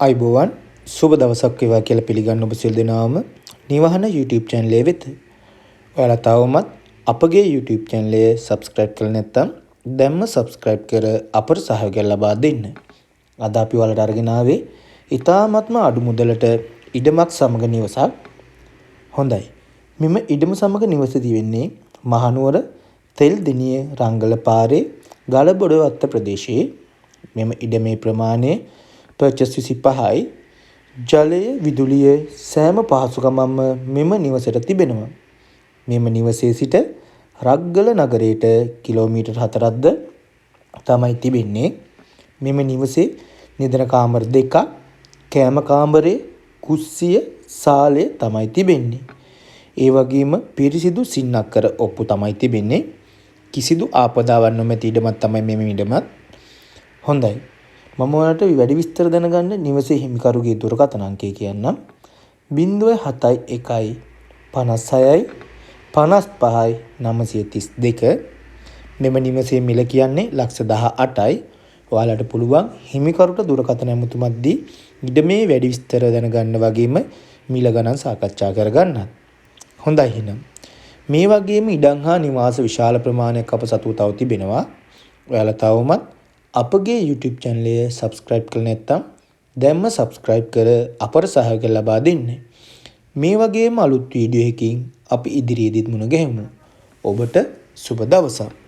අයිබෝවන් සුබ දවසක් වේවා කියලා පිළිගන්න ඔබ සියලු දෙනාම නිවහන YouTube channel එක වෙත. ඔයාලා තවමත් අපගේ YouTube channel එක subscribe කරලා නැත්නම් දැන්ම subscribe කර අපට සහයෝගය ලබා දෙන්න. අද අපි ඔයාලට අරගෙන ආවේ ඉතාමත්ම අඩු මුදලට ඉඩමක් සමග නිවසක්. හොඳයි. මෙම ඉඩම සමග නිවස තියෙන්නේ මහනුවර තෙල්දිනිය රංගල පාරේ ගලබොඩවත්ත ප්‍රදේශයේ. මෙම ඉඩමේ ප්‍රමාණය පර්චස් 25යි. ජලය විදුලිය සෑම පහසුකමක්ම මෙම නිවසට තිබෙනවා. මෙම නිවසේ සිට රග්ගල නගරයට කිලෝමීටර් 4ක්ද තමයි තිබෙන්නේ. මෙම නිවසේ නිදන කාමර 2ක්, කෑම කාමරය, කුස්සිය, සාලය තමයි තිබෙන්නේ. ඒ වගේම පිරිසිදු සින්නක්කර ඔප්පු තමයි තිබෙන්නේ. කිසිදු ආපදාවක් නොමැති ඉඩමක් තමයි මෙම ඉඩමත්. හොඳයි. මම ඔයාලට වැඩි විස්තර දැනගන්න නිවසේ හිමිකරුගේ දුරකථන අංකය කියන්නම්. 071 56යි 55යි 932. මෙම නිවසේ මිල කියන්නේ ,18යි. ඔයාලට පුළුවන් හිමිකරුට දුරකථන ඇමතුමක් දී ඉඩමේ වැඩි විස්තර දැනගන්න වගේම මිල ගණන් සාකච්ඡා කරගන්නත්. හොඳයි එහෙනම්. මේ වගේම ඉඩම් හා නිවාස විශාල ප්‍රමාණයක් අප සතුව තව තිබෙනවා. ඔයාලා තවමත් අපගේ YouTube channel එක subscribe කරලා නැත්නම් දැන්ම subscribe කර අපට සහයෝගය ලබා දෙන්න. මේ වගේම අලුත් වීඩියෝ එකකින් අපි ඉදිරියේදීත් මුණ ගැහෙමු. ඔබට සුබ දවසක්.